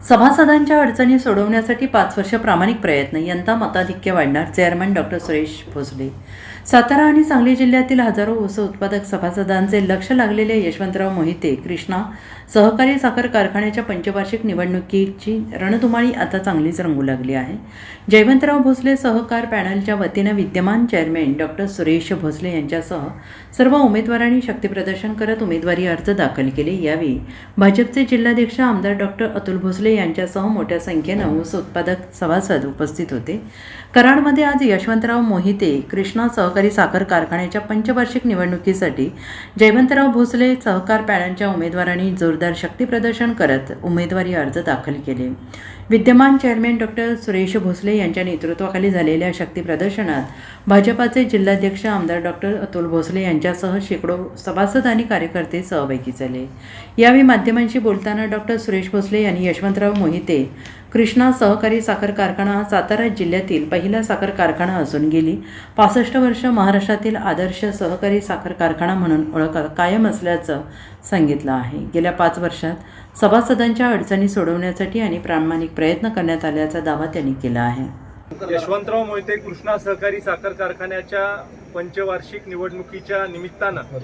सभासदांच्या अडचणी सोडवण्यासाठी 5 वर्ष प्रामाणिक प्रयत्न. यंदा मताधिक्य वाढणार. Chairman doctor Suresh Bhosale. सातारा आणि सांगली जिल्ह्यातील हजारो ऊस उत्पादक सभासदांचे लक्ष लागलेले यशवंतराव मोहिते कृष्णा सहकारी साखर कारखान्याच्या पंचवार्षिक निवडणुकीची रणधुमाळी आता चांगलीच रंगू लागली आहे. जयवंतराव भोसले सहकार पॅनलच्या वतीनं विद्यमान चेअरमन डॉक्टर सुरेश भोसले यांच्यासह सर्व उमेदवारांनी शक्तीप्रदर्शन करत उमेदवारी अर्ज दाखल केले. यावेळी भाजपचे जिल्हाध्यक्ष आमदार डॉक्टर अतुल भोसले यांच्यासह मोठ्या संख्येनं ऊस उत्पादक सभासद उपस्थित होते. कराडमध्ये आज यशवंतराव मोहिते कृष्णा सहकारी साखर कारखान्याच्या पंचवार्षिक निवडणुकीसाठी जयवंतराव भोसले सहकार पॅनलच्या उमेदवारांनी जोरदार शक्तीप्रदर्शन करत उमेदवारी अर्ज दाखल केले. विद्यमान चेअरमन डॉक्टर सुरेश भोसले यांच्या नेतृत्वाखाली झालेल्या शक्तीप्रदर्शनात भाजपाचे जिल्हाध्यक्ष आमदार डॉक्टर अतुल भोसले यांच्यासह शेकडो सभासद आणि कार्यकर्ते सहभागी झाले. यावेळी माध्यमांशी बोलताना डॉक्टर सुरेश भोसले यांनी यशवंतराव मोहिते कृष्णा सहकारी साखर कारखाना हा सातारा जिल्ह्यातील पहिला साखर कारखाना असून गेली 65 वर्ष महाराष्ट्रातील आदर्श सहकारी साखर कारखाना म्हणून ओळख कायम असल्याचं सांगितलं आहे. गेल्या 5 वर्षात सभासदांच्या अडचणी सोडवण्यासाठी आणि प्रामाणिक प्रयत्न करण्यात आल्याचा दावा त्यांनी केला आहे. यशवंतराव मोहिते कृष्णा सहकारी साखर कारखान्याच्या पंचवार्षिक निवडणुकीच्या निमित्तानं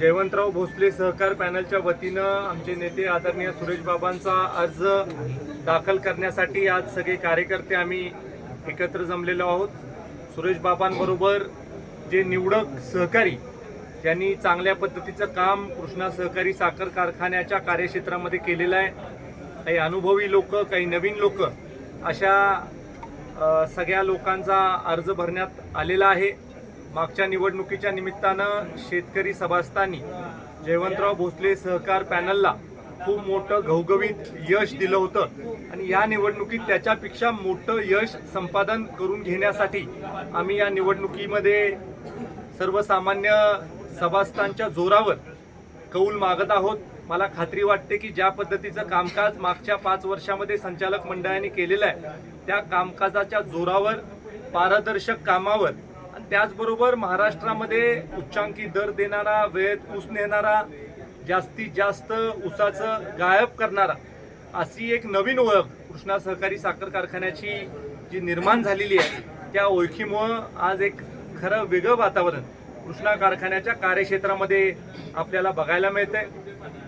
जयवंतराव भोसले सहकार पॅनलच्या वतीनं आमचे नेते आदरणीय सुरेश बाबांचा अर्ज दाखल करण्यासाठी आज सगळे कार्यकर्ते आम्ही एकत्र जमलेलो आहोत. सुरेश बाबांबरोबर जे निवडक सहकारी ज्यांनी चांगल्या पद्धतीचं काम कृष्णा सहकारी साखर कारखान्याच्या कार्यक्षेत्रामध्ये केलेलं आहे, काही अनुभवी लोक, काही नवीन लोक, अशा सगळ्या लोकांचा अर्ज भरण्यात आलेला आहे. मागच्या निवडणुकीच्या निमित्तानं शेतकरी सभासदांनी जयवंतराव भोसले सहकार पॅनलला खूप मोठं घवघवीत यश दिलं होतं आणि या निवडणुकीत त्याच्यापेक्षा मोठं यश संपादन करून घेण्यासाठी आम्ही या निवडणुकीमध्ये सर्वसामान्य सभासदांच्या जोरावर कौल मागत आहोत. मला खात्री वाटते की ज्या पद्धतीचं कामकाज मागच्या 5 वर्षामध्ये संचालक मंडळाने केलेलं आहे त्या कामकाजाच्या जोरावर, पारदर्शक कामावर आणि त्याचबरोबर महाराष्ट्रामध्ये उच्चांकी दर देणारा, वेळेत ऊस नेणारा, जास्तीत जास्त ऊसाचं गायब करणारा अशी एक नवीन ओळख कृष्णा सहकारी साखर कारखान्याची जी निर्माण झालेली आहे त्या ओळखीमुळं आज एक खरं वेगळं वातावरण कृष्णा कारखान्याच्या कार्यक्षेत्रामध्ये आपल्याला बघायला मिळतंय.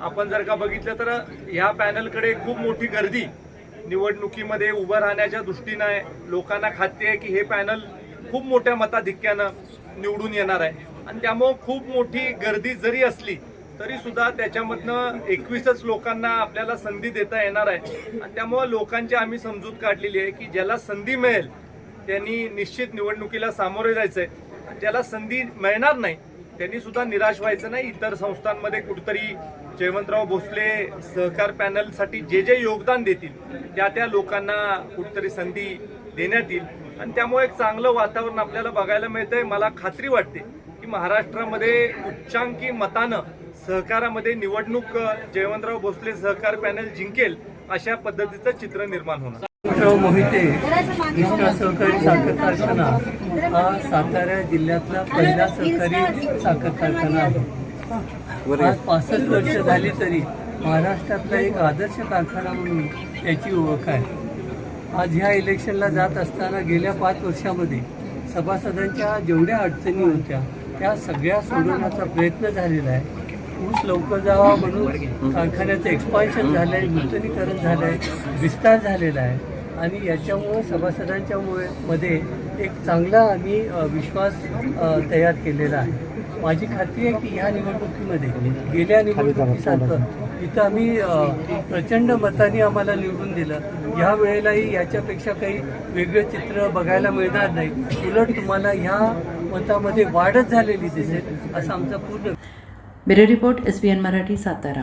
आपण जर का बघितलं तर ह्या पॅनलकडे खूप मोठी गर्दी निवडणुकीमध्ये उभं राहण्याच्या दृष्टीनं आहे. लोकांना खात्री आहे की हे पॅनल खूप मोठ्या मताधिक्यानं निवडून येणार आहे आणि त्यामुळं खूप मोठी गर्दी जरी असली तरी सुद्धा त्याच्यामधनं 21च लोकांना आपल्याला संधी देता येणार आहे आणि त्यामुळं लोकांची आम्ही समजूत काढलेली आहे की ज्याला संधी मिळेल त्यांनी निश्चित निवडणुकीला सामोरे जायचं आहे. ज्याला संधी मिळणार नाही त्यांनी सुद्धा निराश व्हायचं नाही. इतर संस्थांमध्ये कुठेतरी जयवंतराव भोसले सहकार पॅनलसाठी जे जे योगदान देतील त्या लोकांना कुठेतरी संधी देण्यात येईल आणि त्यामुळे एक चांगलं वातावरण आपल्याला बघायला मिळतंय. मला खात्री वाटते की महाराष्ट्रामध्ये उच्चांकी मतानं सहकारामध्ये निवडणूक जयवंतराव भोसले सहकार पॅनल जिंकेल अशा पद्धतीचं चित्र निर्माण होणार. यशवंतराव मोहिते कृष्णा सहकारी साखर कारखाना हा सातारा जिल्ह्यातला पहिला सहकारी साखर कारखाना आहे. आज 65 वर्ष झाली तरी महाराष्ट्रातला एक आदर्श कारखाना म्हणून त्याची ओळख आहे. आज ह्या इलेक्शनला जात असताना गेल्या 5 वर्षामध्ये सभासदांच्या जेवढ्या अडचणी होत्या त्या सगळ्या सोडवण्याचा प्रयत्न झालेला आहे. ऊस लवकर जावा म्हणून कारखान्याचं एक्सपान्शन झालं आहे, नूतनीकरण झालं आहे, विस्तार झालेला आहे आणि याच्यामुळं सभासदांच्या मध्ये एक चांगला आम्ही विश्वास तयार केलेला आहे. माझी खात्री आहे की ह्या निवडणुकीमध्ये गेल्या निवडणुकीसारखं इथं आम्ही प्रचंड मताने आम्हाला निवडून दिलं. ह्या वेळेलाही याच्यापेक्षा काही वेगळं चित्र बघायला मिळणार नाही. उलट तुम्हाला ह्या मतामध्ये वाढच झालेली दिसेल असं आमचा पूर्ण. Bureau report SBN Marathi, Satara.